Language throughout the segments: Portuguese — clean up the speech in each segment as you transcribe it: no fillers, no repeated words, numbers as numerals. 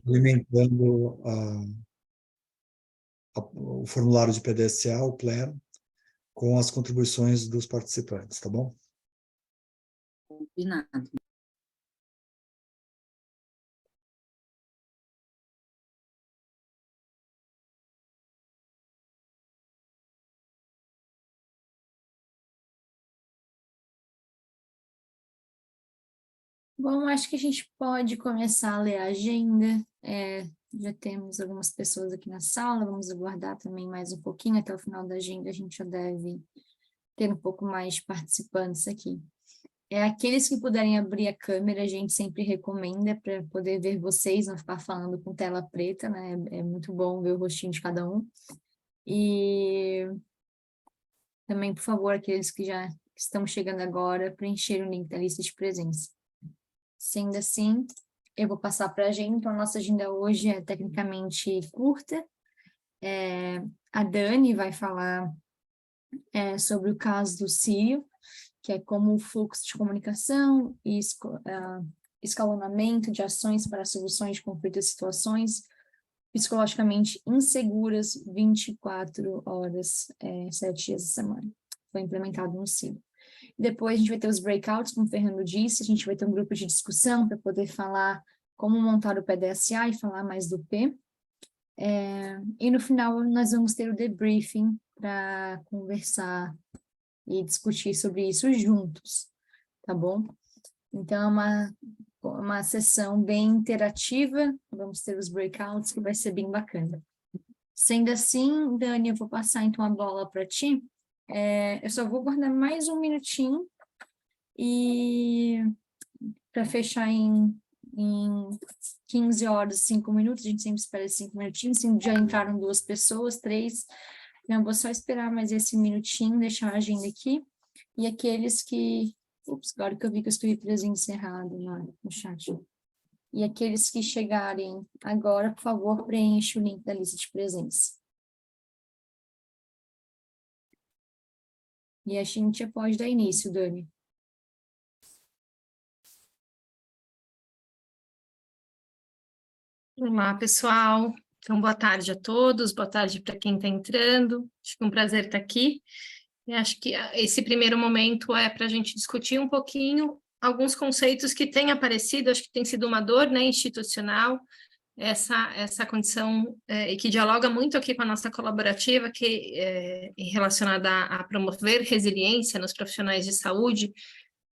alimentando o formulário de PDSA, o pleno, com as contribuições dos participantes, tá bom? Combinado. Bom, acho que a gente pode começar a ler a agenda. Já temos algumas pessoas aqui na sala, vamos aguardar também mais um pouquinho, até o final da agenda a gente já deve ter um pouco mais de participantes aqui. Aqueles que puderem abrir a câmera, a gente sempre recomenda para poder ver vocês, não ficar falando com tela preta, né? É muito bom ver o rostinho de cada um. E também, por favor, aqueles que já estão chegando agora, preencher o link da lista de presença. Sendo assim, eu vou passar para a agenda. Então, a nossa agenda hoje é tecnicamente curta. A Dani vai falar sobre o caso do Sírio, que é como o fluxo de comunicação e escalonamento de ações para soluções de conflitos e situações psicologicamente inseguras 24 horas, 7 dias da semana. Foi implementado no Sírio. Depois a gente vai ter os breakouts, como o Fernando disse, a gente vai ter um grupo de discussão para poder falar como montar o PDSA e falar mais do P. E no final nós vamos ter o debriefing para conversar e discutir sobre isso juntos, tá bom? Então é uma sessão bem interativa, vamos ter os breakouts, que vai ser bem bacana. Sendo assim, Dani, eu vou passar então a bola para ti. Eu só vou guardar mais um minutinho e para fechar em 15 horas, 5 minutos, a gente sempre espera 5 minutinhos, já entraram 2 pessoas, 3, então eu vou só esperar mais esse minutinho, deixar a agenda aqui, e aqueles que... agora que eu vi que eu escrevi presente errado no chat. E aqueles que chegarem agora, por favor, preencha o link da lista de presença. E a gente já pode dar início, Dani. Olá, pessoal. Então, boa tarde a todos, boa tarde para quem está entrando. Acho que é um prazer estar aqui. E acho que esse primeiro momento é para a gente discutir um pouquinho alguns conceitos que têm aparecido, acho que tem sido uma dor, né, institucional, essa condição e que dialoga muito aqui com a nossa colaborativa, que é relacionada a promover resiliência nos profissionais de saúde.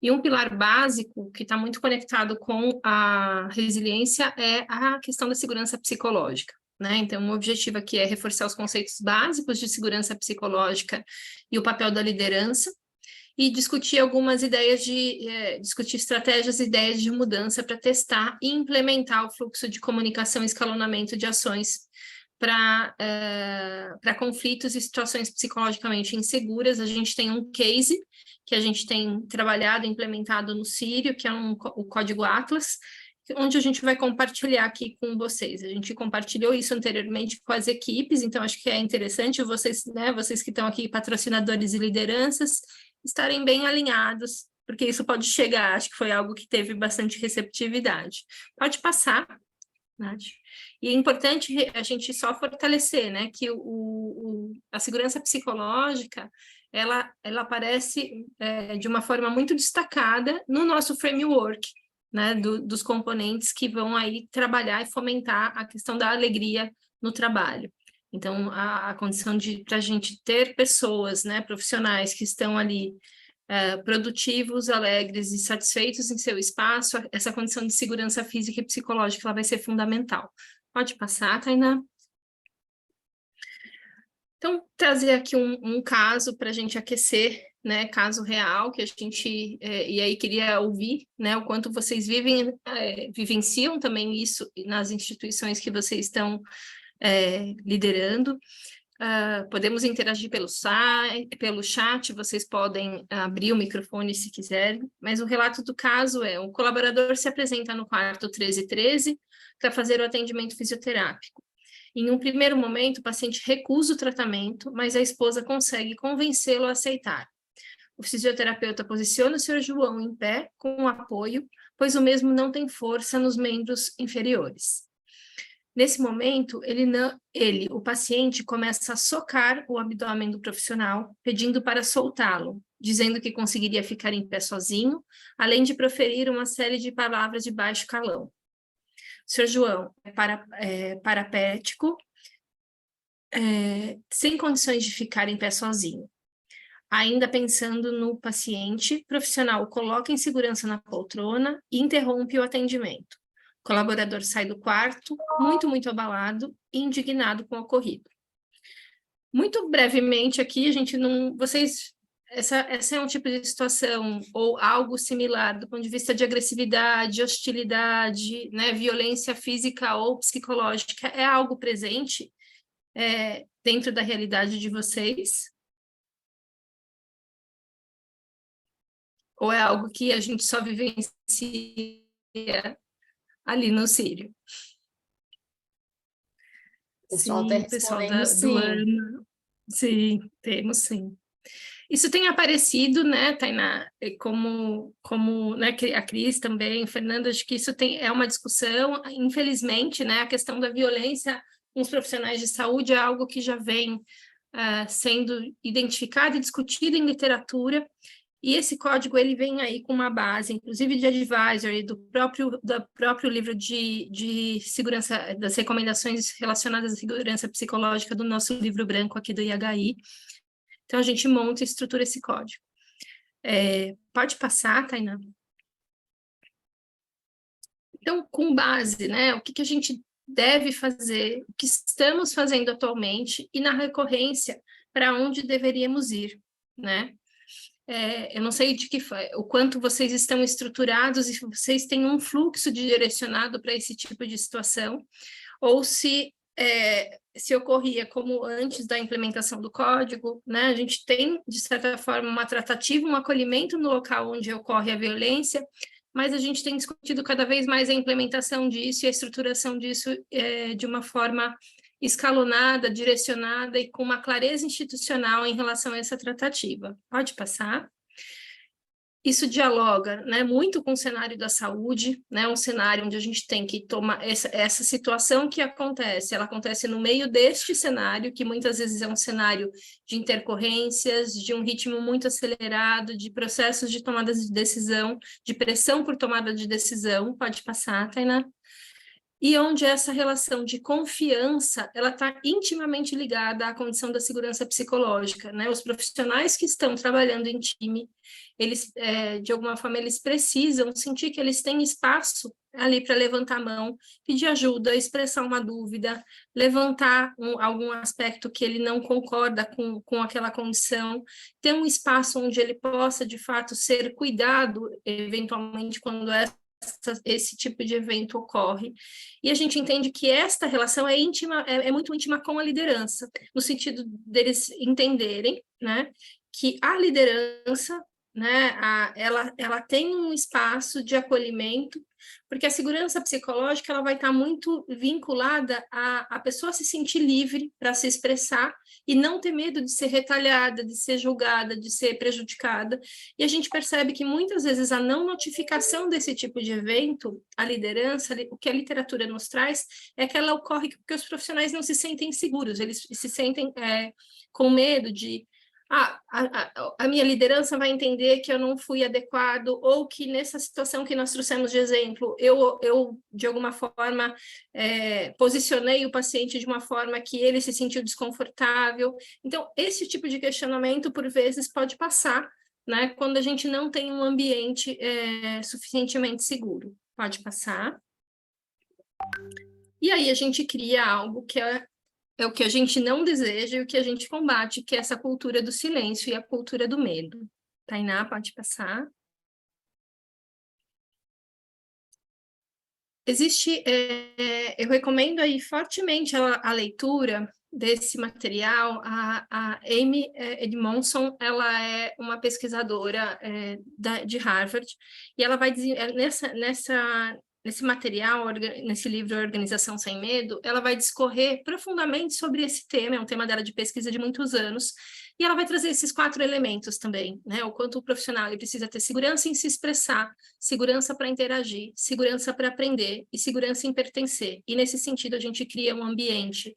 E um pilar básico que está muito conectado com a resiliência é a questão da segurança psicológica, né? Então, o objetivo aqui é reforçar os conceitos básicos de segurança psicológica e o papel da liderança, e discutir algumas ideias discutir estratégias e ideias de mudança para testar e implementar o fluxo de comunicação e escalonamento de ações para conflitos e situações psicologicamente inseguras. A gente tem um case que a gente tem trabalhado e implementado no Sírio, que é o Código Atlas, onde a gente vai compartilhar aqui com vocês. A gente compartilhou isso anteriormente com as equipes, então acho que é interessante vocês, né, vocês que estão aqui, patrocinadores e lideranças, estarem bem alinhados, porque isso pode chegar, acho que foi algo que teve bastante receptividade. Pode passar, Nath. E é importante a gente só fortalecer, né, que a segurança psicológica, ela aparece de uma forma muito destacada no nosso framework, né, dos componentes que vão aí trabalhar e fomentar a questão da alegria no trabalho. Então, a condição para a gente ter pessoas, né, profissionais que estão ali produtivos, alegres e satisfeitos em seu espaço, essa condição de segurança física e psicológica ela vai ser fundamental. Pode passar, Tainá. Então, trazer aqui um caso para a gente aquecer, né, caso real, que a gente, e aí queria ouvir, né, o quanto vocês vivenciam também isso nas instituições que vocês estão liderando. Podemos interagir pelo chat, vocês podem abrir o microfone se quiserem, mas o relato do caso é: o colaborador se apresenta no quarto 1313 para fazer o atendimento fisioterápico. Em um primeiro momento, o paciente recusa o tratamento, mas a esposa consegue convencê-lo a aceitar. O fisioterapeuta posiciona o Sr. João em pé, com apoio, pois o mesmo não tem força nos membros inferiores. Nesse momento, o paciente começa a socar o abdômen do profissional, pedindo para soltá-lo, dizendo que conseguiria ficar em pé sozinho, além de proferir uma série de palavras de baixo calão. O Sr. João é paraplético, sem condições de ficar em pé sozinho. Ainda pensando no paciente, o profissional o coloca em segurança na poltrona e interrompe o atendimento. O colaborador sai do quarto, muito abalado e indignado com o ocorrido. Muito brevemente aqui, a gente não... Essa é um tipo de situação ou algo similar do ponto de vista de agressividade, hostilidade, né, violência física ou psicológica, é algo presente dentro da realidade de vocês? Ou é algo que a gente só vivencia ali no Sírio? O pessoal Sim, está o pessoal respondendo do sim. ano. Sim, temos sim. Isso tem aparecido, né, Tainá, como né, a Cris também, Fernanda, acho que isso é uma discussão, infelizmente, né, a questão da violência com os profissionais de saúde é algo que já vem sendo identificado e discutido em literatura, e esse código ele vem aí com uma base, inclusive de advisory, do próprio livro de segurança, das recomendações relacionadas à segurança psicológica do nosso livro branco aqui do IHI. Então, a gente monta e estrutura esse código. Pode passar, Tainá? Então, com base, né, o que a gente deve fazer, o que estamos fazendo atualmente e na recorrência, para onde deveríamos ir, né? Eu não sei o quanto vocês estão estruturados e se vocês têm um fluxo direcionado para esse tipo de situação, ou se ocorria como antes da implementação do código, né? A gente tem, de certa forma, uma tratativa, um acolhimento no local onde ocorre a violência, mas a gente tem discutido cada vez mais a implementação disso e a estruturação disso de uma forma escalonada, direcionada e com uma clareza institucional em relação a essa tratativa. Pode passar. Isso dialoga, né, muito com o cenário da saúde, né, um cenário onde a gente tem que tomar essa situação que acontece, ela acontece no meio deste cenário, que muitas vezes é um cenário de intercorrências, de um ritmo muito acelerado, de processos de tomada de decisão, de pressão por tomada de decisão. Pode passar, Tainá. E onde essa relação de confiança, ela está intimamente ligada à condição da segurança psicológica, né? Os profissionais que estão trabalhando em time, eles, de alguma forma, eles precisam sentir que eles têm espaço ali para levantar a mão, pedir ajuda, expressar uma dúvida, levantar algum aspecto que ele não concorda com aquela condição, ter um espaço onde ele possa, de fato, ser cuidado, eventualmente, quando esse tipo de evento ocorre. E a gente entende que esta relação é íntima, é muito íntima com a liderança, no sentido deles entenderem, né, que a liderança, né, ela tem um espaço de acolhimento, porque a segurança psicológica ela vai estar muito vinculada a pessoa se sentir livre para se expressar e não ter medo de ser retalhada, de ser julgada, de ser prejudicada. E a gente percebe que muitas vezes a não notificação desse tipo de evento, a liderança, o que a literatura nos traz, é que ela ocorre porque os profissionais não se sentem seguros, eles se sentem com medo de a minha liderança vai entender que eu não fui adequado, ou que nessa situação que nós trouxemos de exemplo, eu de alguma forma, posicionei o paciente de uma forma que ele se sentiu desconfortável. Então, esse tipo de questionamento, por vezes, pode passar, né, quando a gente não tem um ambiente suficientemente seguro. Pode passar. E aí a gente cria algo que é o que a gente não deseja e o que a gente combate, que é essa cultura do silêncio e a cultura do medo. Tainá, pode passar. Existe, eu recomendo aí fortemente a leitura desse material. A Amy Edmondson, ela é uma pesquisadora de Harvard, e ela vai dizer, nesse material, nesse livro Organização Sem Medo, ela vai discorrer profundamente sobre esse tema, é um tema dela de pesquisa de muitos anos, e ela vai trazer esses 4 elementos também, né? O quanto o profissional ele precisa ter segurança em se expressar, segurança para interagir, segurança para aprender e segurança em pertencer. E nesse sentido a gente cria um ambiente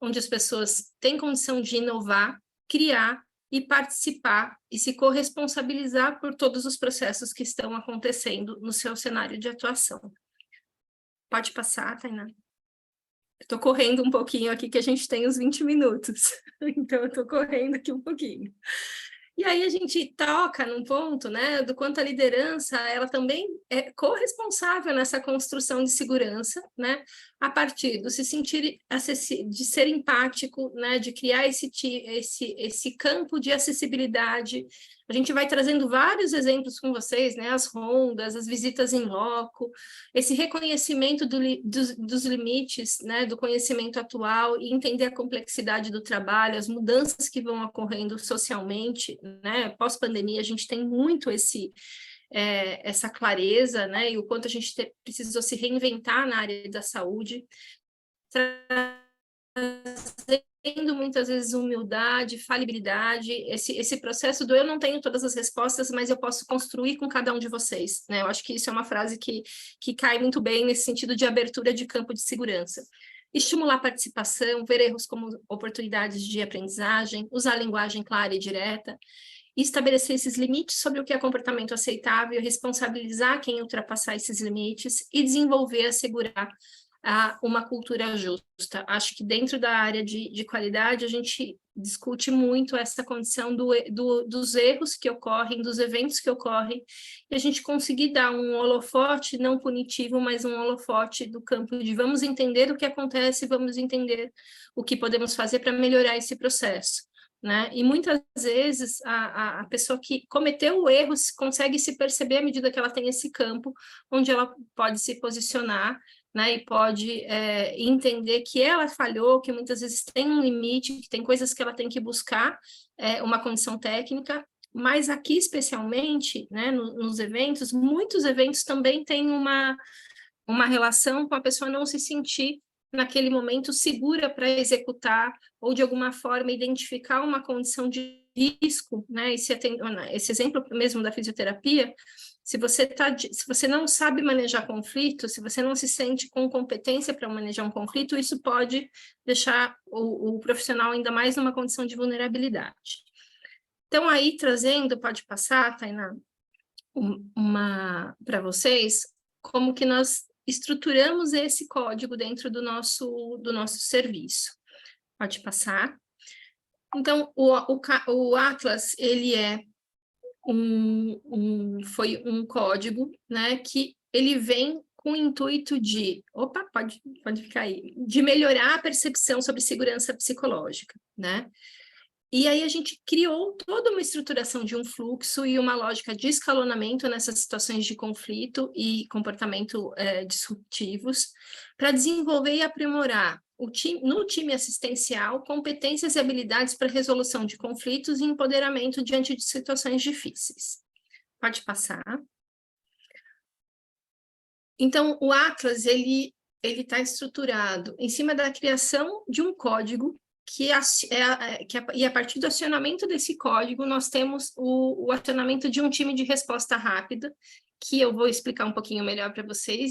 onde as pessoas têm condição de inovar, criar e participar e se corresponsabilizar por todos os processos que estão acontecendo no seu cenário de atuação. Pode passar, Tainá. Estou correndo um pouquinho aqui, que a gente tem os 20 minutos. Então, eu estou correndo aqui um pouquinho. E aí a gente toca num ponto, né, do quanto a liderança, ela também é corresponsável nessa construção de segurança, né, a partir do se sentir, de ser empático, né, de criar esse campo de acessibilidade. A gente vai trazendo vários exemplos com vocês, né, as rondas, as visitas em loco, esse reconhecimento dos limites, né, do conhecimento atual e entender a complexidade do trabalho, as mudanças que vão ocorrendo socialmente, né, pós-pandemia a gente tem muito essa clareza, né, e o quanto a gente precisou se reinventar na área da saúde, trazendo muitas vezes humildade, falibilidade, esse processo do eu não tenho todas as respostas, mas eu posso construir com cada um de vocês, né? Eu acho que isso é uma frase que cai muito bem nesse sentido de abertura de campo de segurança. Estimular a participação, ver erros como oportunidades de aprendizagem, usar a linguagem clara e direta, e estabelecer esses limites sobre o que é comportamento aceitável, responsabilizar quem ultrapassar esses limites e desenvolver, assegurar uma cultura justa. Acho que dentro da área de qualidade a gente discute muito essa condição dos erros que ocorrem, dos eventos que ocorrem, e a gente conseguir dar um holofote não punitivo, mas um holofote do campo de vamos entender o que acontece, vamos entender o que podemos fazer para melhorar esse processo. Né? E muitas vezes a pessoa que cometeu o erro consegue se perceber à medida que ela tem esse campo onde ela pode se posicionar, né? E pode entender que ela falhou, que muitas vezes tem um limite, que tem coisas que ela tem que buscar uma condição técnica, mas aqui especialmente, né, nos eventos, muitos eventos também têm uma relação com a pessoa não se sentir naquele momento segura para executar ou de alguma forma identificar uma condição de risco, né? Esse exemplo mesmo da fisioterapia, se você não sabe manejar conflito, se você não se sente com competência para manejar um conflito, isso pode deixar o profissional ainda mais numa condição de vulnerabilidade. Então aí trazendo, pode passar, Tainá, para vocês, como que nós estruturamos esse código dentro do nosso serviço. Pode passar. Então, o Atlas, ele foi um código, né, que ele vem com o intuito de, pode ficar aí, de melhorar a percepção sobre segurança psicológica, né? E aí a gente criou toda uma estruturação de um fluxo e uma lógica de escalonamento nessas situações de conflito e comportamento disruptivos para desenvolver e aprimorar no time assistencial competências e habilidades para resolução de conflitos e empoderamento diante de situações difíceis. Pode passar. Então, o Atlas, ele está estruturado em cima da criação de um código e a partir do acionamento desse código, nós temos o acionamento de um time de resposta rápida, que eu vou explicar um pouquinho melhor para vocês,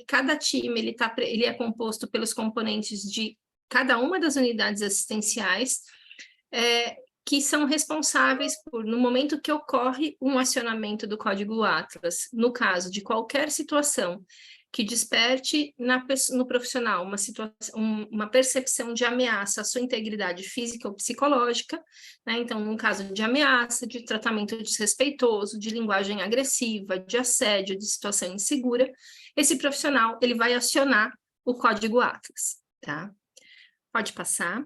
cada time ele é composto pelos componentes de cada uma das unidades assistenciais, que são responsáveis por, no momento que ocorre um acionamento do código Atlas, no caso de qualquer situação que desperte no profissional uma percepção de ameaça à sua integridade física ou psicológica, né? Então, num caso de ameaça, de tratamento desrespeitoso, de linguagem agressiva, de assédio, de situação insegura, esse profissional ele vai acionar o código Atlas, tá? Pode passar.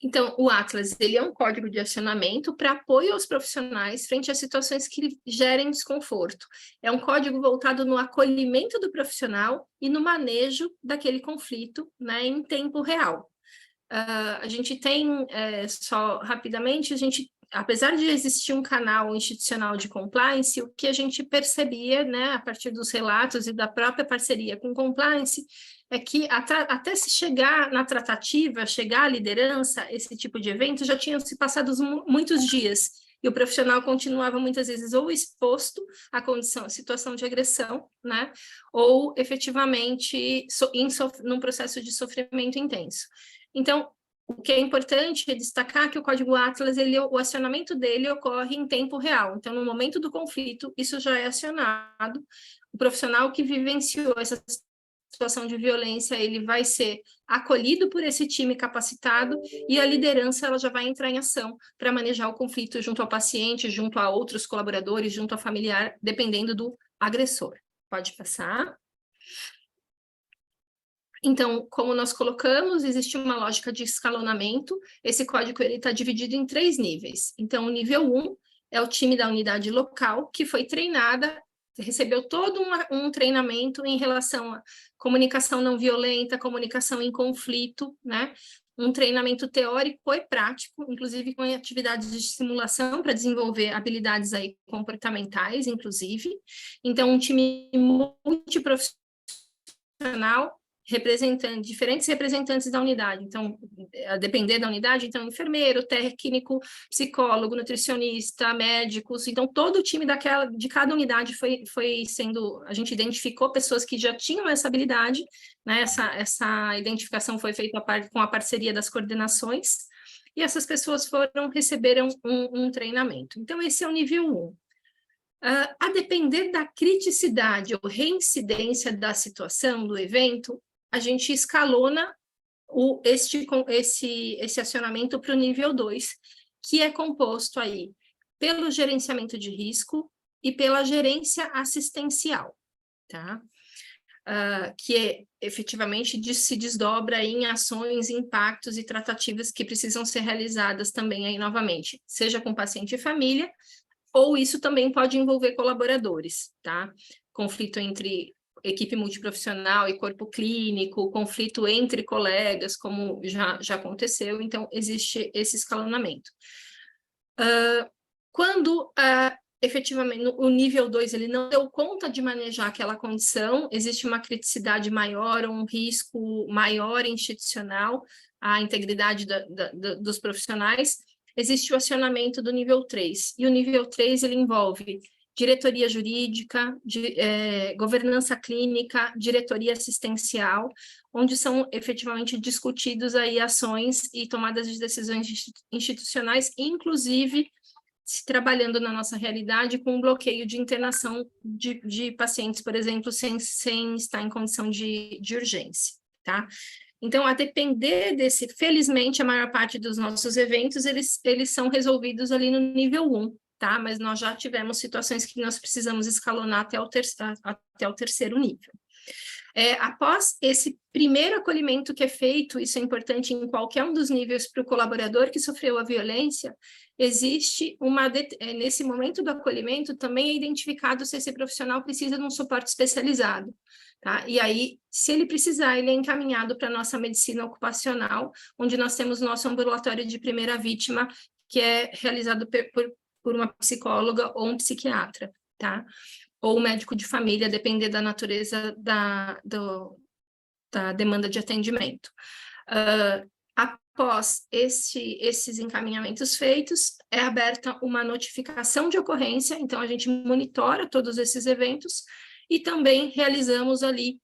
Então, o Atlas, ele é um código de acionamento para apoio aos profissionais frente a situações que gerem desconforto. É um código voltado no acolhimento do profissional e no manejo daquele conflito, né, em tempo real. A gente tem, só rapidamente, a gente apesar de existir um canal institucional de compliance, o que a gente percebia, né, a partir dos relatos e da própria parceria com compliance, é que até se chegar na tratativa, chegar à liderança, esse tipo de evento, já tinham se passado muitos dias, e o profissional continuava muitas vezes ou exposto à condição, à situação de agressão, né, ou efetivamente num processo de sofrimento intenso. Então, o que é importante é destacar que o Código Atlas, o acionamento dele ocorre em tempo real. Então, no momento do conflito, isso já é acionado. O profissional que vivenciou essa situação de violência, ele vai ser acolhido por esse time capacitado e a liderança ela já vai entrar em ação para manejar o conflito junto ao paciente, junto a outros colaboradores, junto ao familiar, dependendo do agressor. Pode passar. Então, como nós colocamos, existe uma lógica de escalonamento. Esse código está dividido em 3 níveis. Então, o nível 1 é o time da unidade local, que foi treinada, recebeu todo um treinamento em relação a comunicação não violenta, comunicação em conflito, né? Um treinamento teórico e prático, inclusive com atividades de simulação para desenvolver habilidades aí comportamentais, inclusive. Então, um time multiprofissional, diferentes representantes da unidade. Então, a depender da unidade, então, enfermeiro, técnico, psicólogo, nutricionista, médicos. Então, todo o time de cada unidade foi sendo... A gente identificou pessoas que já tinham essa habilidade, né? Essa identificação foi feita com a parceria das coordenações, e essas pessoas receberam um treinamento. Então, esse é o nível 1. A depender da criticidade ou reincidência da situação, do evento, a gente escalona esse acionamento para o nível 2, que é composto aí pelo gerenciamento de risco e pela gerência assistencial, tá? Que efetivamente se desdobra em ações, impactos e tratativas que precisam ser realizadas também aí novamente, seja com paciente e família, ou isso também pode envolver colaboradores, tá? Conflito entre equipe multiprofissional e corpo clínico, conflito entre colegas, como já aconteceu, então existe esse escalonamento. Quando efetivamente o nível 2 ele não deu conta de manejar aquela condição, existe uma criticidade maior, um risco maior institucional à integridade dos profissionais, existe o acionamento do nível 3, e o nível 3 ele envolve diretoria jurídica, governança clínica, diretoria assistencial, onde são efetivamente discutidos aí ações e tomadas de decisões institucionais, inclusive se trabalhando na nossa realidade com um bloqueio de internação de pacientes, por exemplo, sem estar em condição de urgência, tá? Então, a depender felizmente, a maior parte dos nossos eventos, eles são resolvidos ali no nível 1, tá? Mas nós já tivemos situações que nós precisamos escalonar até o terceiro nível. Após esse primeiro acolhimento que é feito, isso é importante em qualquer um dos níveis para o colaborador que sofreu a violência, existe nesse momento do acolhimento também é identificado se esse profissional precisa de um suporte especializado. Tá? E aí, se ele precisar, ele é encaminhado para a nossa medicina ocupacional, onde nós temos nosso ambulatório de primeira vítima, que é realizado por uma psicóloga ou um psiquiatra, tá? Ou um médico de família, depender da natureza da demanda de atendimento. Após esses encaminhamentos feitos, é aberta uma notificação de ocorrência, então a gente monitora todos esses eventos, e também realizamos ali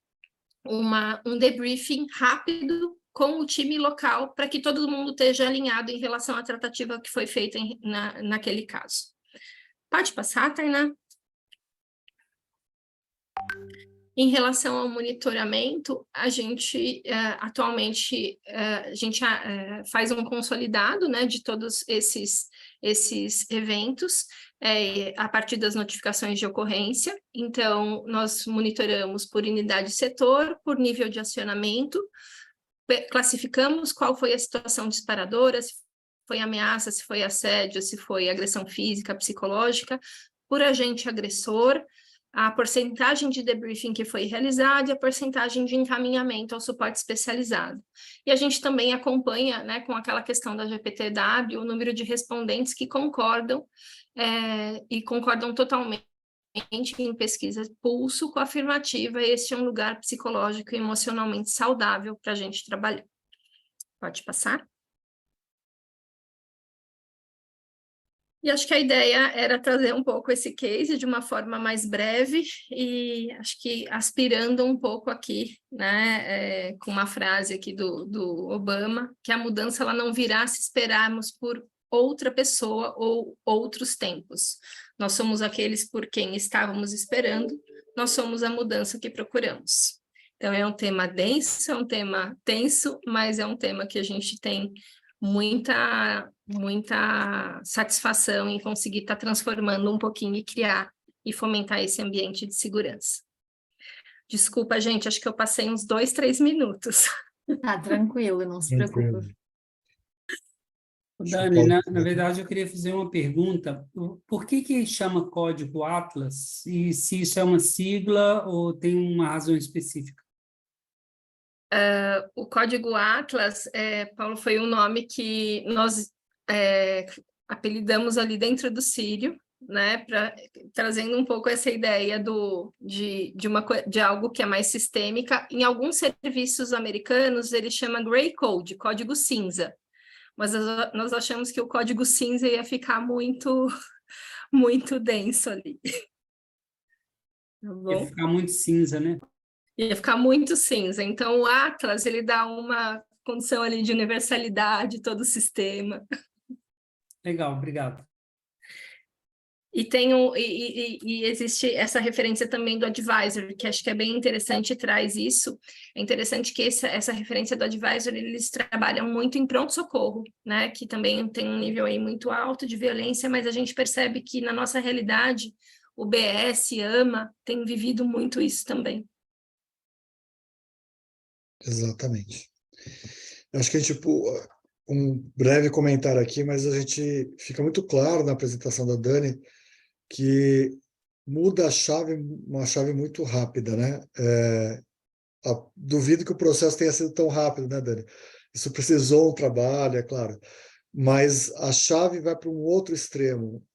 um debriefing rápido com o time local, para que todo mundo esteja alinhado em relação à tratativa que foi feita naquele caso. Pode passar, Tainá? Em relação ao monitoramento, a gente atualmente faz um consolidado, né, de todos esses eventos, a partir das notificações de ocorrência. Então, nós monitoramos por unidade de setor, por nível de acionamento, classificamos qual foi a situação disparadora, se foi ameaça, se foi assédio, se foi agressão física, psicológica, por agente agressor. a porcentagem de debriefing que foi realizado e a porcentagem de encaminhamento ao suporte especializado. E a gente também acompanha, né, com aquela questão da GPTW, o número de respondentes que concordam e concordam totalmente em pesquisa pulso com a afirmativa. Este é um lugar psicológico e emocionalmente saudável para a gente trabalhar. Pode passar? E acho que a ideia era trazer um pouco esse case de uma forma mais breve e acho que aspirando um pouco aqui, né, com uma frase aqui do Obama, que a mudança ela não virá se esperarmos por outra pessoa ou outros tempos. Nós somos aqueles por quem estávamos esperando, nós somos a mudança que procuramos. Então é um tema denso, é um tema tenso, mas é um tema que a gente tem muita satisfação em conseguir estar transformando um pouquinho e criar e fomentar esse ambiente de segurança. Desculpa, gente, acho que eu passei uns 2, 3 minutos. Ah, tranquilo, não se preocupe. Dani, na verdade, eu queria fazer uma pergunta. Por que chama código Atlas? E se isso é uma sigla ou tem uma razão específica? O código Atlas, Paulo, foi um nome que nós apelidamos ali dentro do Círio, né, trazendo um pouco essa ideia de algo que é mais sistêmica. Em alguns serviços americanos, ele chama Gray Code, código cinza, mas nós achamos que o código cinza ia ficar muito, muito denso ali. Tá bom? Ia ficar muito cinza, né? Ia ficar muito cinza. Então, o Atlas, ele dá uma condição ali de universalidade, todo o sistema. Legal, obrigado. E existe essa referência também do advisor, que acho que é bem interessante e traz isso. É interessante que essa referência do advisor, eles trabalham muito em pronto-socorro, né? Que também tem um nível aí muito alto de violência, mas a gente percebe que na nossa realidade, o BS, AMA, tem vivido muito isso também. Exatamente. Acho que a gente, um breve comentário aqui, mas a gente fica muito claro na apresentação da Dani que muda a chave, uma chave muito rápida, né? Duvido que o processo tenha sido tão rápido, né, Dani? Isso precisou um trabalho, é claro, mas a chave vai para um outro extremo.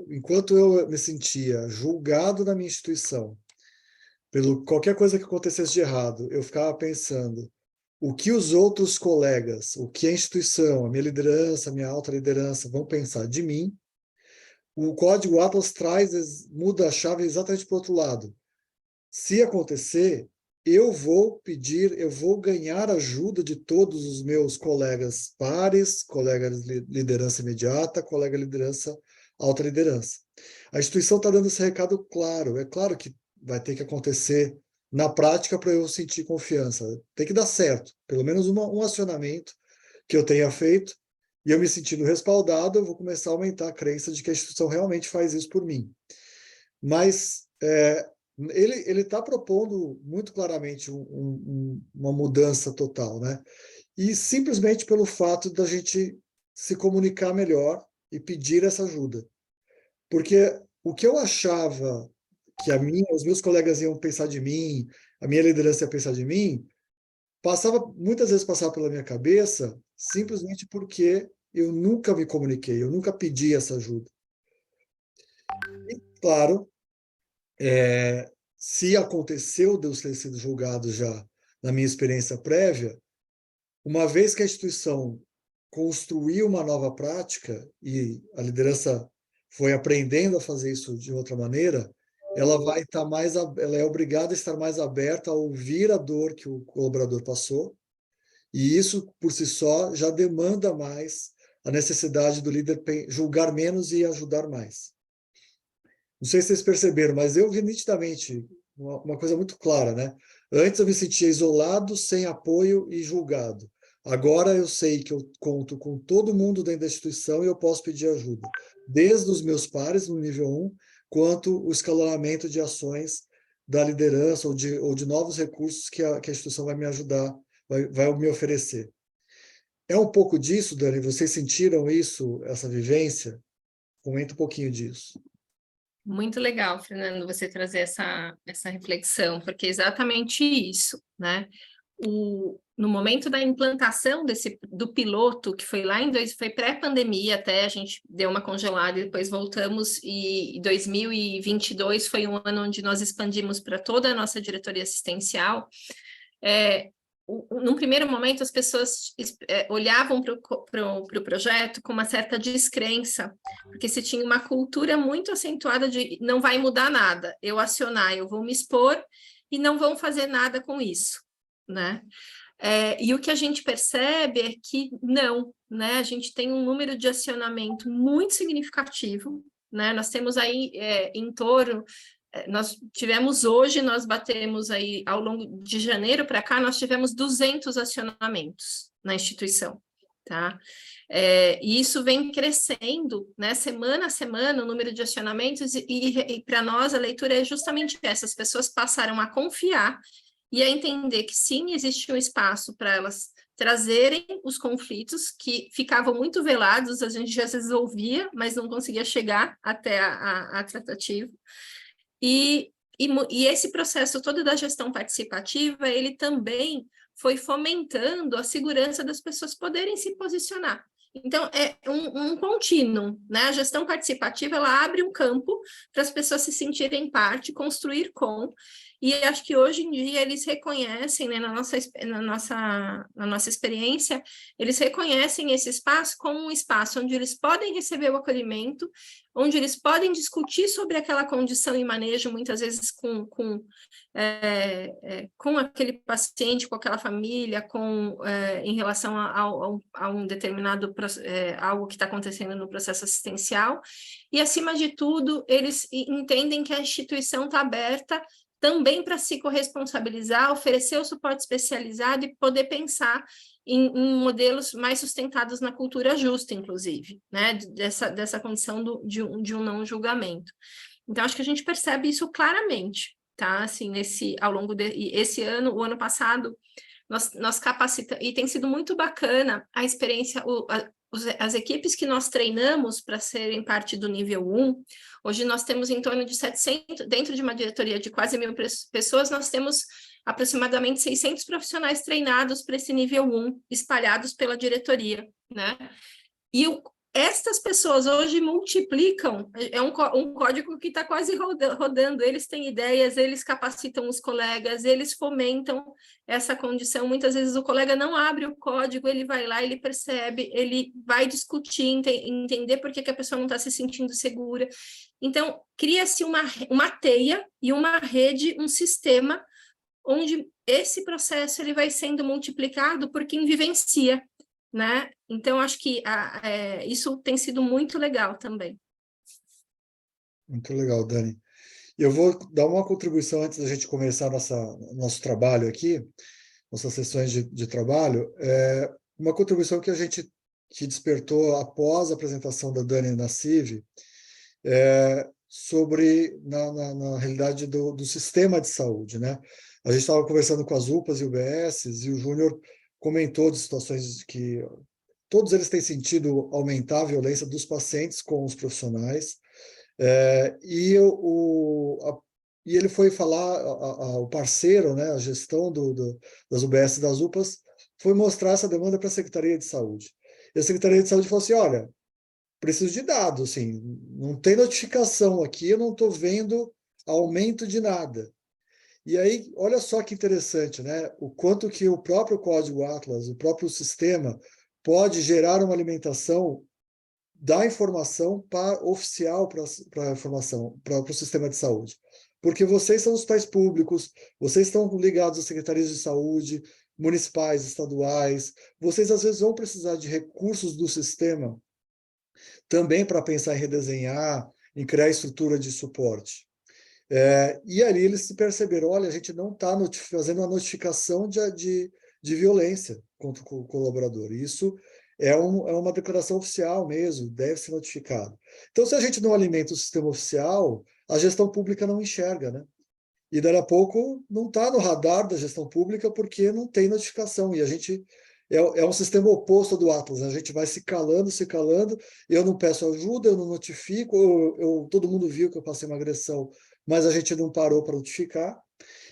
Enquanto eu me sentia julgado na minha instituição, pelo qualquer coisa que acontecesse de errado, eu ficava pensando o que os outros colegas, o que a instituição, a minha liderança, a minha alta liderança vão pensar de mim. O código Atlas muda a chave exatamente para o outro lado. Se acontecer, eu vou ganhar ajuda de todos os meus colegas pares, colegas de liderança imediata, colega de liderança, alta liderança. A instituição está dando esse recado claro. É claro que vai ter que acontecer na prática para eu sentir confiança. Tem que dar certo, pelo menos um acionamento que eu tenha feito, e eu me sentindo respaldado, eu vou começar a aumentar a crença de que a instituição realmente faz isso por mim. Mas ele está propondo muito claramente uma mudança total, né? E simplesmente pelo fato da gente se comunicar melhor e pedir essa ajuda. Porque o que eu achava que os meus colegas iam pensar de mim, a minha liderança ia pensar de mim, muitas vezes passava pela minha cabeça simplesmente porque eu nunca me comuniquei, eu nunca pedi essa ajuda. E, claro, se aconteceu de eu ter sido julgado já na minha experiência prévia, uma vez que a instituição construiu uma nova prática e a liderança foi aprendendo a fazer isso de outra maneira, ela é obrigada a estar mais aberta a ouvir a dor que o colaborador passou, e isso por si só já demanda mais a necessidade do líder julgar menos e ajudar mais. Não sei se vocês perceberam, mas eu vi nitidamente uma coisa muito clara, né? Antes eu me sentia isolado, sem apoio e julgado. Agora eu sei que eu conto com todo mundo dentro da instituição e eu posso pedir ajuda, desde os meus pares no nível 1, quanto o escalonamento de ações da liderança ou de novos recursos que a instituição vai me ajudar, vai me oferecer. É um pouco disso, Dani? Vocês sentiram isso, essa vivência? Comenta um pouquinho disso. Muito legal, Fernando, você trazer essa reflexão, porque é exatamente isso, né? No momento da implantação do piloto, que foi lá foi pré-pandemia até, a gente deu uma congelada e depois voltamos, e 2022 foi um ano onde nós expandimos para toda a nossa diretoria assistencial. Num primeiro momento, as pessoas olhavam para o projeto com uma certa descrença, porque se tinha uma cultura muito acentuada de não vai mudar nada, eu acionar, eu vou me expor e não vão fazer nada com isso, né? E o que a gente percebe é que não, né? A gente tem um número de acionamento muito significativo, né? Nós temos aí em torno, nós batemos aí, ao longo de janeiro para cá, nós tivemos 200 acionamentos na instituição, tá? E isso vem crescendo, né? Semana a semana, o número de acionamentos, e para nós a leitura é justamente essa: as pessoas passaram a confiar e a entender que sim, existe um espaço para elas trazerem os conflitos que ficavam muito velados, a gente às vezes ouvia, mas não conseguia chegar até a tratativa. E esse processo todo da gestão participativa, ele também foi fomentando a segurança das pessoas poderem se posicionar. Então, é um contínuo, né? A gestão participativa, ela abre um campo para as pessoas se sentirem parte, construir com, e acho que hoje em dia eles reconhecem, né, na nossa experiência, eles reconhecem esse espaço como um espaço onde eles podem receber o acolhimento, onde eles podem discutir sobre aquela condição e manejo, muitas vezes com aquele paciente, com aquela família, em relação a um determinado algo que está acontecendo no processo assistencial, e, acima de tudo, eles entendem que a instituição está aberta também para se corresponsabilizar, oferecer o suporte especializado e poder pensar em modelos mais sustentados na cultura justa, inclusive, né? Dessa condição de um não julgamento. Então, acho que a gente percebe isso claramente, tá? Assim, ao longo esse ano, o ano passado, nós capacitamos, e tem sido muito bacana a experiência, as equipes que nós treinamos para serem parte do nível 1, hoje nós temos em torno de 700, dentro de uma diretoria de quase 1.000 pessoas, nós temos aproximadamente 600 profissionais treinados para esse nível 1, espalhados pela diretoria, né? E estas pessoas hoje multiplicam, é um código que está quase rodando, eles têm ideias, eles capacitam os colegas, eles fomentam essa condição. Muitas vezes o colega não abre o código, ele vai lá, ele percebe, ele vai discutir, entender por que a pessoa não está se sentindo segura. Então, cria-se uma teia e uma rede, um sistema, onde esse processo ele vai sendo multiplicado por quem vivencia, né? Então, acho que isso tem sido muito legal também. Muito legal, Dani. Eu vou dar uma contribuição antes da gente começar nosso trabalho aqui, nossas sessões de trabalho. Uma contribuição que despertou após a apresentação da Dani na CIV, sobre, na realidade, do sistema de saúde, né? A gente estava conversando com as UPAs e UBSs, e o Júnior comentou de situações que todos eles têm sentido aumentar a violência dos pacientes com os profissionais, e ele foi falar, o parceiro, né, a gestão das UBS e das UPAs, foi mostrar essa demanda para a Secretaria de Saúde. E a Secretaria de Saúde falou assim, olha, preciso de dados, assim, não tem notificação aqui, eu não estou vendo aumento de nada. E aí, olha só que interessante, né? O quanto que o próprio Código Atlas, o próprio sistema, pode gerar uma alimentação da informação oficial para a informação, para o sistema de saúde. Porque vocês são hospitais públicos, vocês estão ligados às secretarias de saúde, municipais, estaduais, vocês às vezes vão precisar de recursos do sistema também para pensar em redesenhar, em criar estrutura de suporte. E ali eles se perceberam, olha, a gente não está fazendo uma notificação de violência contra o colaborador. Isso é uma declaração oficial mesmo, deve ser notificado. Então, se a gente não alimenta o sistema oficial, a gestão pública não enxerga, né? E, daí a pouco, não está no radar da gestão pública porque não tem notificação. E a gente é um sistema oposto do Atlas. A gente vai se calando, eu não peço ajuda, eu não notifico, todo mundo viu que eu passei uma agressão, mas a gente não parou para notificar,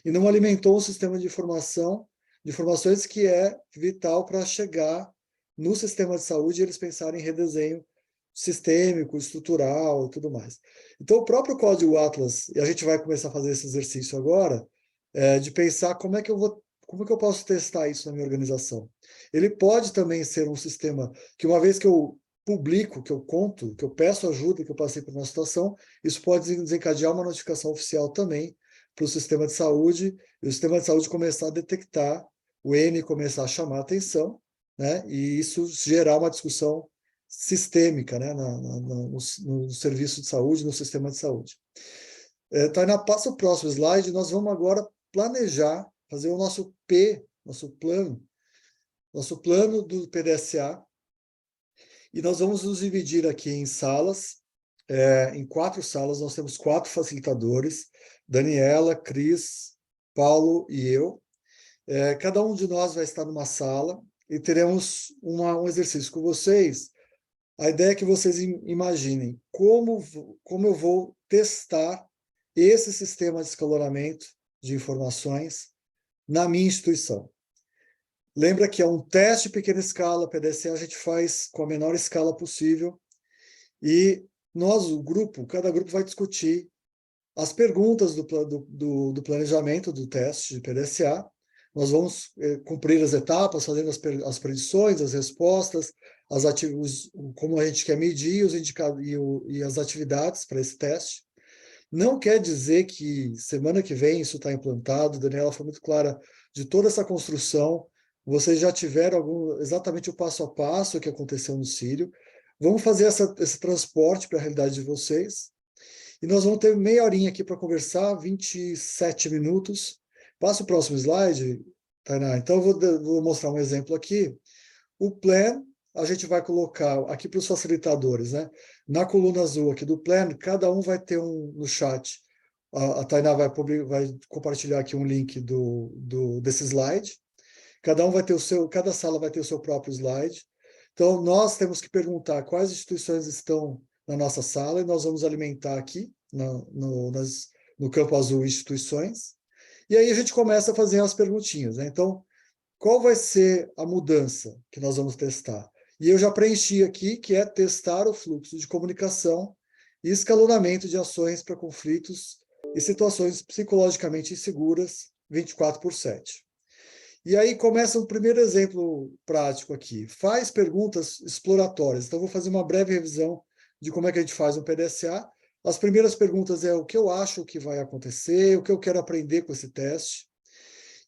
e não alimentou um sistema de informações que é vital para chegar no sistema de saúde e eles pensarem em redesenho sistêmico, estrutural e tudo mais. Então, o próprio código Atlas, e a gente vai começar a fazer esse exercício agora, de pensar como é que eu posso testar isso na minha organização. Ele pode também ser um sistema que, uma vez que eu publico, que eu conto, que eu peço ajuda, que eu passei por uma situação, isso pode desencadear uma notificação oficial também para o sistema de saúde, e o sistema de saúde começar a detectar, o N começar a chamar a atenção, né, e isso gerar uma discussão sistêmica, né, no serviço de saúde, no sistema de saúde. Tainá, passa o próximo slide, nós vamos agora planejar, fazer o nosso plano do PDSA, e nós vamos nos dividir aqui em salas, em 4 salas, nós temos 4 facilitadores, Daniela, Cris, Paulo e eu. Cada um de nós vai estar numa sala e teremos um exercício com vocês. A ideia é que vocês imaginem como eu vou testar esse sistema de escalonamento de informações na minha instituição. Lembra que é um teste de pequena escala, PDSA a gente faz com a menor escala possível, e nós, cada grupo vai discutir as perguntas do planejamento do teste de PDSA. Nós vamos cumprir as etapas, fazendo as predições, as respostas, como a gente quer medir os indicados e as atividades para esse teste. Não quer dizer que semana que vem isso está implantado. Daniela foi muito clara de toda essa construção. Vocês já tiveram exatamente o passo a passo que aconteceu no Sírio. Vamos fazer esse transporte para a realidade de vocês. E nós vamos ter meia horinha aqui para conversar, 27 minutos. Passa o próximo slide, Tainá. Então, eu vou mostrar um exemplo aqui. O plan, a gente vai colocar aqui para os facilitadores, né? Na coluna azul aqui do plan, cada um vai ter no chat. A Tainá vai compartilhar aqui um link desse slide. Cada sala vai ter o seu próprio slide. Então, nós temos que perguntar quais instituições estão na nossa sala, e nós vamos alimentar aqui, no campo azul, instituições. E aí a gente começa a fazer as perguntinhas, né? Então, qual vai ser a mudança que nós vamos testar? E eu já preenchi aqui, que é testar o fluxo de comunicação e escalonamento de ações para conflitos e situações psicologicamente inseguras, 24/7. E aí começa o primeiro exemplo prático aqui. Faz perguntas exploratórias. Então, vou fazer uma breve revisão de como é que a gente faz um PDSA. As primeiras perguntas é o que eu acho que vai acontecer, o que eu quero aprender com esse teste.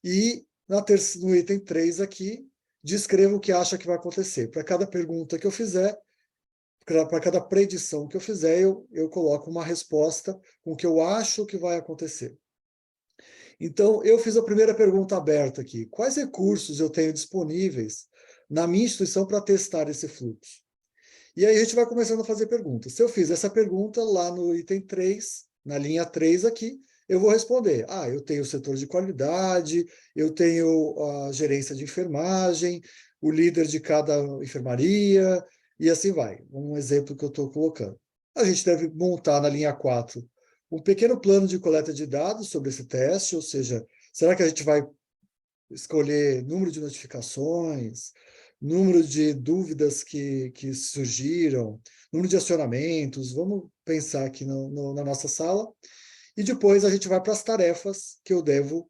E no item 3 aqui, descreva o que acha que vai acontecer. Para cada pergunta que eu fizer, para cada predição que eu fizer, eu coloco uma resposta com o que eu acho que vai acontecer. Então, eu fiz a primeira pergunta aberta aqui. Quais recursos eu tenho disponíveis na minha instituição para testar esse fluxo? E aí a gente vai começando a fazer perguntas. Se eu fiz essa pergunta lá no item 3, na linha 3 aqui, eu vou responder. Eu tenho o setor de qualidade, eu tenho a gerência de enfermagem, o líder de cada enfermaria, e assim vai. Um exemplo que eu estou colocando. A gente deve montar na linha 4 um pequeno plano de coleta de dados sobre esse teste, ou seja, será que a gente vai escolher número de notificações, número de dúvidas que surgiram, número de acionamentos? Vamos pensar aqui na nossa sala. E depois a gente vai para as tarefas que eu devo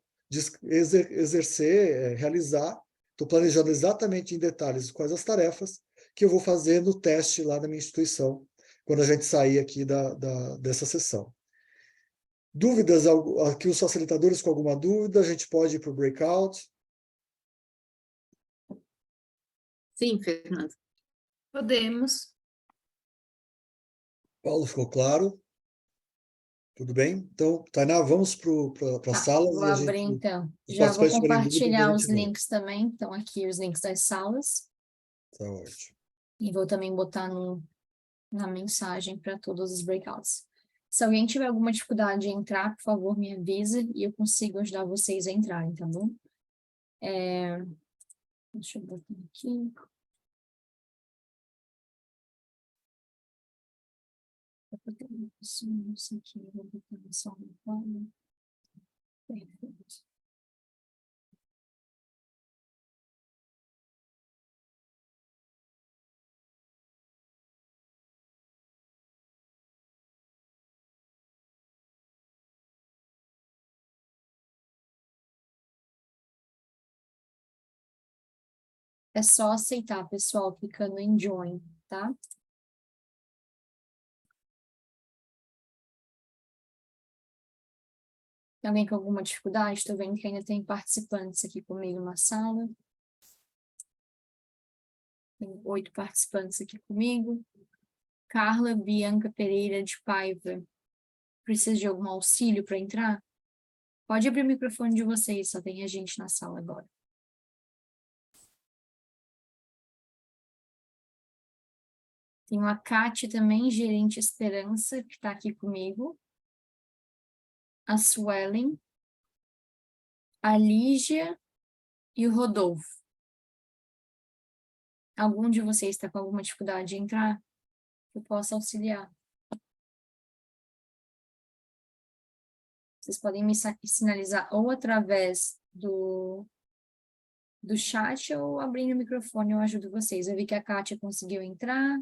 exercer, realizar. Estou planejando exatamente em detalhes quais as tarefas que eu vou fazer no teste lá na minha instituição, quando a gente sair aqui dessa sessão. Dúvidas, aqui os facilitadores com alguma dúvida, a gente pode ir para o breakout. Sim, Fernanda. Podemos. Paulo, ficou claro? Tudo bem? Então, Tainá, vamos para a sala. Vou abrir então. Os Já vou participantes tiverem dúvida, compartilhar a os gente vai. links também. Então, aqui os links das salas. Tá ótimo. E vou também botar na mensagem para todos os breakouts. Se alguém tiver alguma dificuldade em entrar, por favor, me avisa e eu consigo ajudar vocês a entrarem, tá bom? Deixa eu botar aqui. Vou botar isso aqui, vou botar só uma forma. Perfeito. É só aceitar, pessoal, clicando em Join, tá? Tem alguém com alguma dificuldade? Estou vendo que ainda tem participantes aqui comigo na sala. Tem 8 participantes aqui comigo. Carla Bianca Pereira de Paiva. Precisa de algum auxílio para entrar? Pode abrir o microfone de vocês, só tem a gente na sala agora. Tem a Kátia também, gerente Esperança, que está aqui comigo. A Suelen. A Lígia e o Rodolfo. Algum de vocês está com alguma dificuldade de entrar? Eu posso auxiliar. Vocês podem me sinalizar ou através do chat ou abrindo o microfone, eu ajudo vocês. Eu vi que a Kátia conseguiu entrar.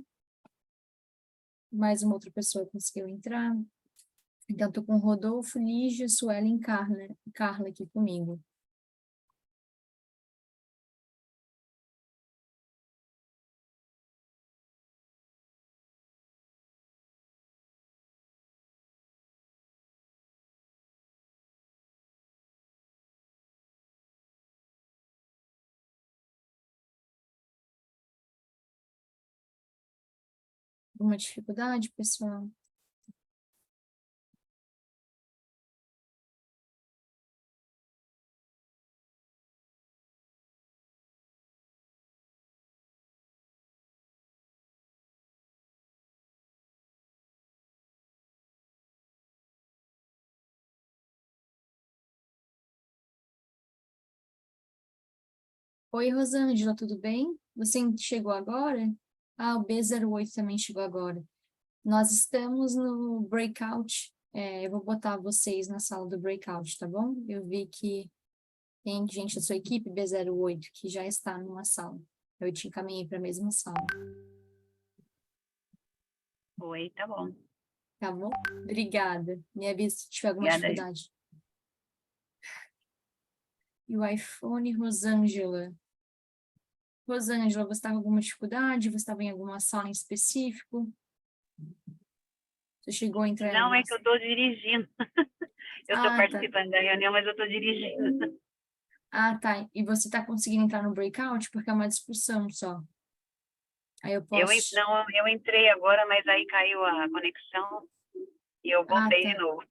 Mais uma outra pessoa conseguiu entrar. Então, estou com Rodolfo, Lígia, Suelen e Carla aqui comigo. Alguma dificuldade, pessoal? Oi, Rosângela, tudo bem? Você chegou agora? Ah, o B08 também chegou agora. Nós estamos no breakout. Eu vou botar vocês na sala do breakout, tá bom? Eu vi que tem gente da sua equipe, B08, que já está numa sala. Eu te encaminhei para a mesma sala. Oi, tá bom. Tá bom? Obrigada. Me avisa se tiver alguma Obrigada. dificuldade. E o iPhone, Rosângela. Rosângela, você está com alguma dificuldade? Você estava em alguma sala em específico? Você chegou a entrar em Não, alguma... é que eu estou dirigindo. Eu estou Ah, tá. participando da reunião, mas eu estou dirigindo. Ah, tá. E você está conseguindo entrar no breakout? Porque é uma discussão só. Aí eu posso... Eu entrei agora, mas aí caiu a conexão e eu Ah, voltei de tá. novo.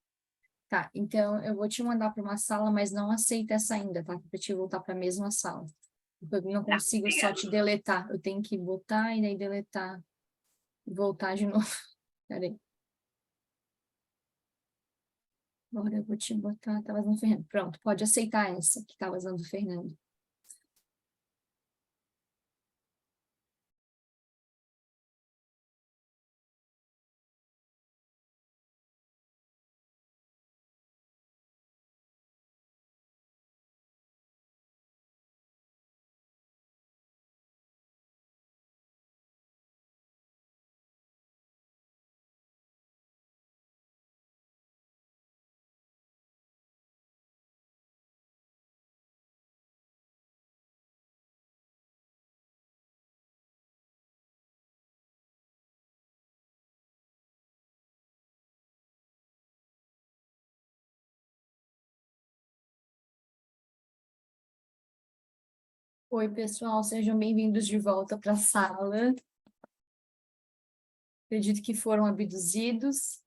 Tá, então eu vou te mandar para uma sala, mas não aceita essa ainda, tá? Para te voltar para a mesma sala. Eu não Tá, consigo só obrigada. te deletar. Eu tenho que botar e daí deletar. E voltar de novo. Peraí. Agora eu vou te botar. Tá vazando o Fernando. Pronto, pode aceitar essa que tá vazando o Fernando. Oi, pessoal, sejam bem-vindos de volta para a sala. Acredito que foram abduzidos.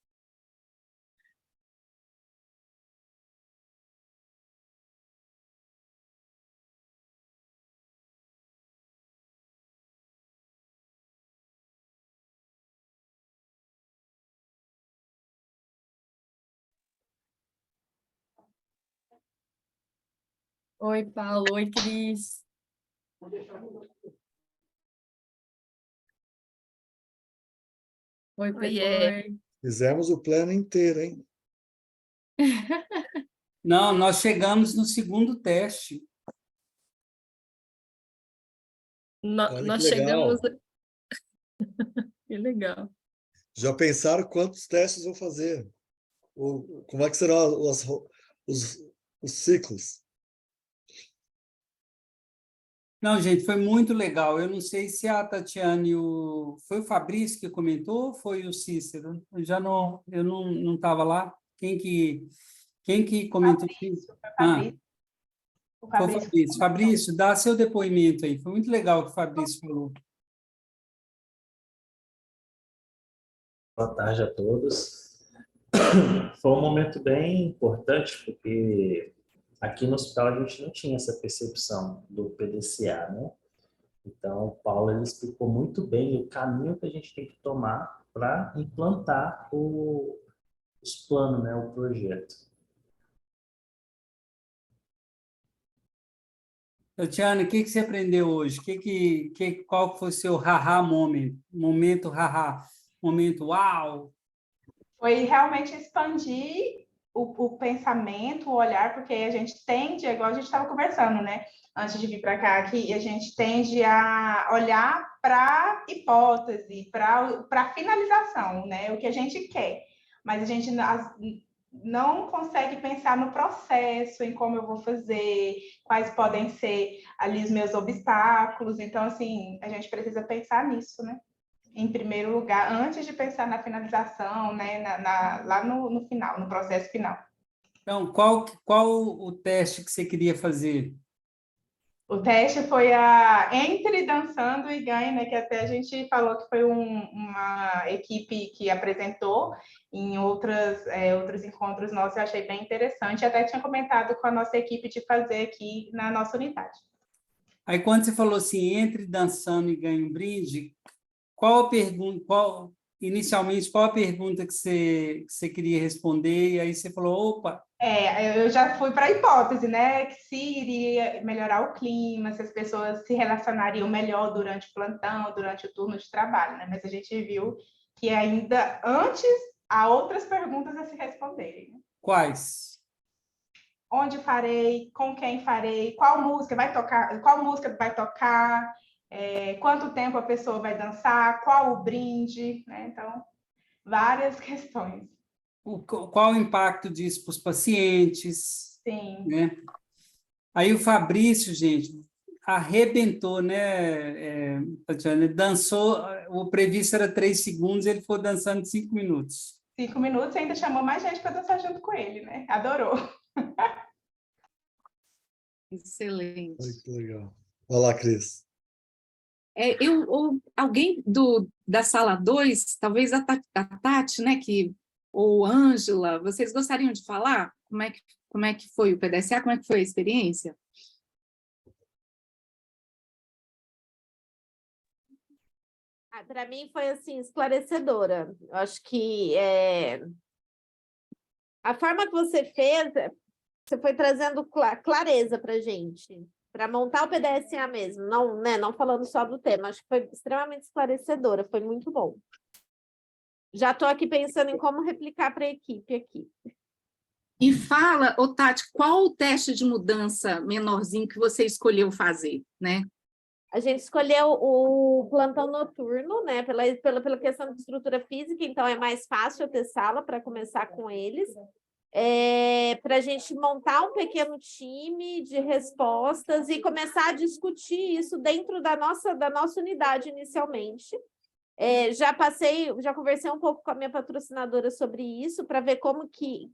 Oi, Paulo. Oi, Cris. Oi, Oiê. Pepor. Fizemos o plano inteiro, hein? Não, nós chegamos no segundo teste. Olha que Nós legal. chegamos. Que legal. Já pensaram quantos testes vão fazer? Ou como é que serão os, os ciclos? Não, gente, foi muito legal. Eu não sei se a Tatiane e o... Foi o Fabrício que comentou ou foi o Cícero? Eu não estava lá. Quem que comentou? Ah, O foi o Fabrício. Fabrício. Fabrício, dá seu depoimento aí. Foi muito legal o que o Fabrício falou. Boa tarde a todos. Foi um momento bem importante, porque aqui no hospital a gente não tinha essa percepção do PDCA, né? Então, o Paulo ele explicou muito bem o caminho que a gente tem que tomar para implantar os planos, né? O projeto. Tatiana, o que você aprendeu hoje? Qual foi o seu haha moment? Momento haha, momento uau! Foi realmente expandir o pensamento, o olhar, porque a gente tende, igual a gente estava conversando, né? Antes de vir para cá, que a gente tende a olhar para hipótese, para finalização, né? O que a gente quer. Mas a gente não consegue pensar no processo, em como eu vou fazer, quais podem ser ali os meus obstáculos. Então, assim, a gente precisa pensar nisso, né? Em primeiro lugar, antes de pensar na finalização, né, lá no final, no processo final. Então, qual o teste que você queria fazer? O teste foi entre Dançando e Ganha, né, que até a gente falou que foi uma equipe que apresentou em outros encontros nossos, eu achei bem interessante, até tinha comentado com a nossa equipe de fazer aqui na nossa unidade. Aí, quando você falou assim, entre dançando e ganha um brinde, inicialmente, qual a pergunta que você queria responder? E aí você falou, opa, Eu já fui para a hipótese, né? Que se iria melhorar o clima, se as pessoas se relacionariam melhor durante o plantão, durante o turno de trabalho, né? Mas a gente viu que ainda antes há outras perguntas a se responderem. Né? quais? Onde farei, com quem farei, qual música vai tocar, quanto tempo a pessoa vai dançar, qual o brinde, né? Então, várias questões. Qual o impacto disso para os pacientes? Sim. Né? Aí o Fabrício, gente, arrebentou, né, Tatiana? Ele dançou, o previsto era 3 segundos, ele foi dançando 5 minutos. 5 minutos e ainda chamou mais gente para dançar junto com ele, né? Adorou. Excelente. Olha que legal. Olá, Cris. Alguém da sala 2, talvez a Tati, né, ou Ângela, vocês gostariam de falar como é que foi o PDCA, como é que foi a experiência? Para mim foi assim esclarecedora. Eu acho que a forma que você fez, você foi trazendo clareza para a gente, para montar o PDCA mesmo, não, né, não falando só do tema. Acho que foi extremamente esclarecedora, foi muito bom. Já estou aqui pensando em como replicar para a equipe aqui. E fala, Tati, qual o teste de mudança menorzinho que você escolheu fazer, né? A gente escolheu o plantão noturno, né? Pela questão de estrutura física, então é mais fácil eu ter sala para começar com eles. Para a gente montar um pequeno time de respostas e começar a discutir isso dentro da nossa unidade inicialmente. Já conversei um pouco com a minha patrocinadora sobre isso, para ver como que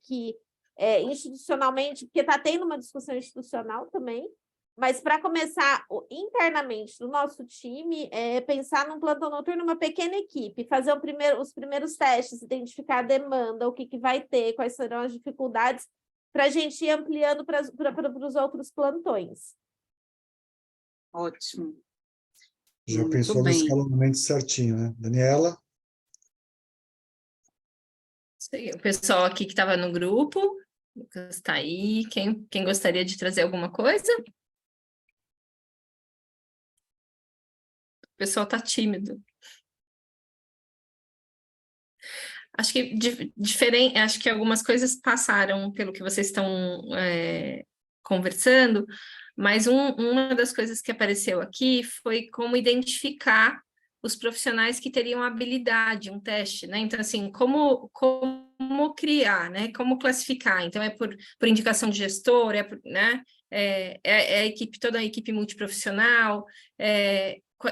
institucionalmente, porque está tendo uma discussão institucional também, mas para começar internamente no nosso time, pensar num plantão noturno, uma pequena equipe, fazer os primeiros testes, identificar a demanda, o que vai ter, quais serão as dificuldades, para a gente ir ampliando para os outros plantões. Ótimo. Já Muito pensou no bem. escalonamento certinho, né? Daniela? O pessoal aqui que estava no grupo, o Lucas está aí. Quem gostaria de trazer alguma coisa? pessoal está tímido. Acho que diferente, acho que algumas coisas passaram pelo que vocês estão conversando, mas uma das coisas que apareceu aqui foi como identificar os profissionais que teriam habilidade, um teste, né? Então, assim, como criar, né? Como classificar? Então, é por indicação de gestor, né? A equipe, toda a equipe multiprofissional,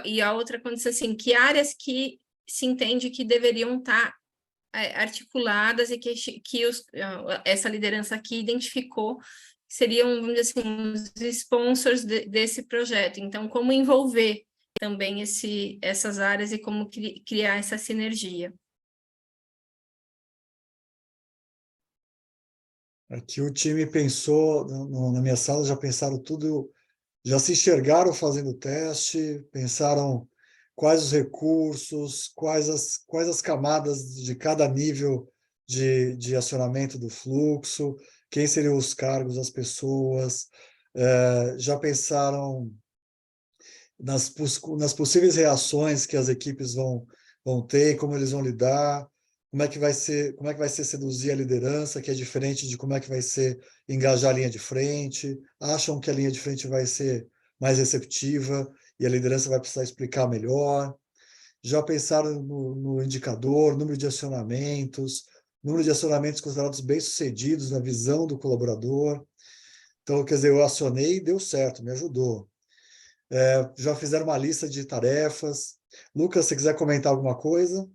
e a outra condição, assim, que áreas que se entende que deveriam estar articuladas e que essa liderança aqui identificou que seriam, vamos dizer assim, os sponsors desse projeto. Então, como envolver também essas áreas e como criar essa sinergia. Aqui o time pensou, na minha sala já pensaram tudo, já se enxergaram fazendo o teste, pensaram quais os recursos, quais as camadas de cada nível de acionamento do fluxo, quem seriam os cargos, as pessoas, já pensaram nas possíveis reações que as equipes vão ter, como eles vão lidar, como é que vai ser seduzir a liderança, que é diferente de como é que vai ser engajar a linha de frente, acham que a linha de frente vai ser mais receptiva e a liderança vai precisar explicar melhor. Já pensaram no indicador, número de acionamentos considerados bem-sucedidos na visão do colaborador. Então, quer dizer, eu acionei e deu certo, me ajudou. Já fizeram uma lista de tarefas. Lucas, se quiser comentar alguma coisa?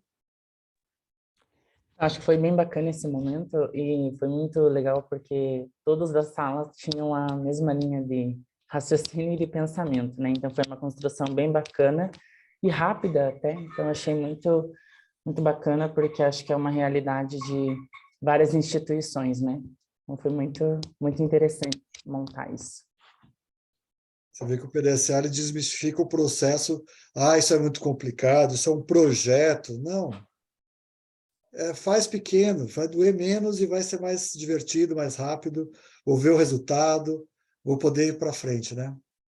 Acho que foi bem bacana esse momento e foi muito legal porque todos das salas tinham a mesma linha de raciocínio e de pensamento, né? Então foi uma construção bem bacana e rápida até, então achei muito, muito bacana porque acho que é uma realidade de várias instituições, né? Então foi muito, muito interessante montar isso. Você vê que o PDSA ele desmistifica o processo. Isso é muito complicado, isso é um projeto. Não. Faz pequeno, vai doer menos e vai ser mais divertido, mais rápido. Vou ver o resultado, vou poder ir para frente, né?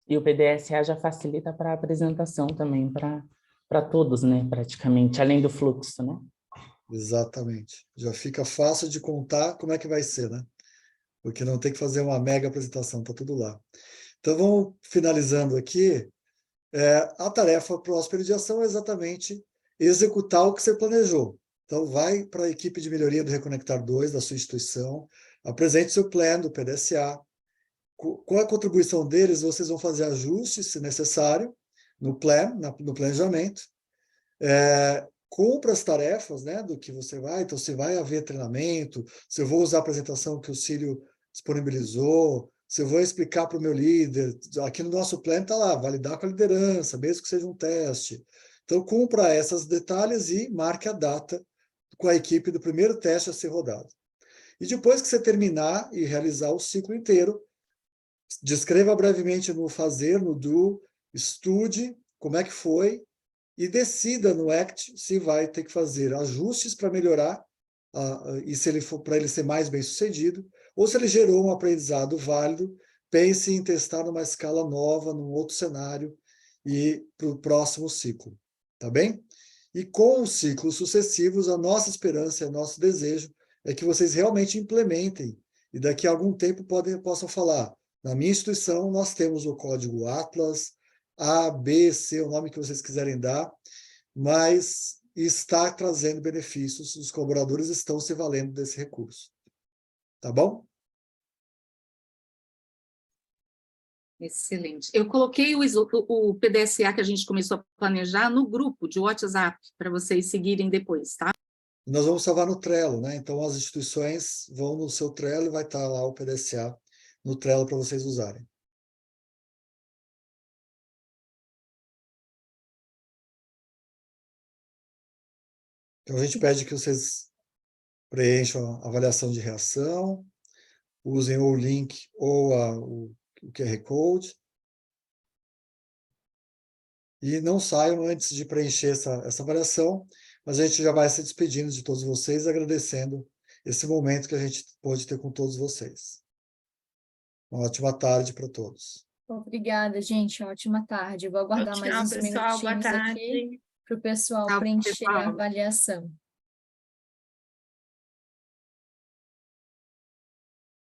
E o PDSA já facilita para a apresentação também, para todos, né? Praticamente, além do fluxo, né? Exatamente. Já fica fácil de contar como é que vai ser, né? Porque não tem que fazer uma mega apresentação, está tudo lá. Então, vamos finalizando aqui. A tarefa próspera de ação é exatamente executar o que você planejou. Então, vai para a equipe de melhoria do Reconectar 2 da sua instituição, apresente seu plano do PDSA. Com a contribuição deles, vocês vão fazer ajustes, se necessário, no planejamento. Cumpra as tarefas, né, do que você vai. Então, se vai haver treinamento, se eu vou usar a apresentação que o Círio disponibilizou, se eu vou explicar para o meu líder, aqui no nosso plano está lá, validar com a liderança, mesmo que seja um teste. Então, cumpra esses detalhes e marque a data com a equipe do primeiro teste a ser rodado. E depois que você terminar e realizar o ciclo inteiro, descreva brevemente no fazer, no do, estude como é que foi e decida no ACT se vai ter que fazer ajustes para melhorar e se ele for para ele ser mais bem-sucedido, ou se ele gerou um aprendizado válido, pense em testar numa escala nova, num outro cenário e para o próximo ciclo, tá bem? E com os ciclos sucessivos, a nossa esperança e o nosso desejo é que vocês realmente implementem e daqui a algum tempo possam falar, na minha instituição nós temos o código Atlas, A, B, C, o nome que vocês quiserem dar, mas está trazendo benefícios, os colaboradores estão se valendo desse recurso. Tá bom? Excelente. Eu coloquei o PDSA que a gente começou a planejar no grupo de WhatsApp, para vocês seguirem depois, tá? Nós vamos salvar no Trello, né? Então, as instituições vão no seu Trello e vai estar lá o PDSA no Trello para vocês usarem. Então, a gente pede que vocês preencham a avaliação de reação, usem o link ou o QR Code, e não saiam antes de preencher essa avaliação, mas a gente já vai se despedindo de todos vocês, agradecendo esse momento que a gente pôde ter com todos vocês. Uma ótima tarde para todos. Obrigada, gente. Ótima tarde. Eu vou aguardar mais Tchau, uns pessoal. Boa minutinhos aqui tarde. para o pessoal Tchau, preencher a pessoal. avaliação.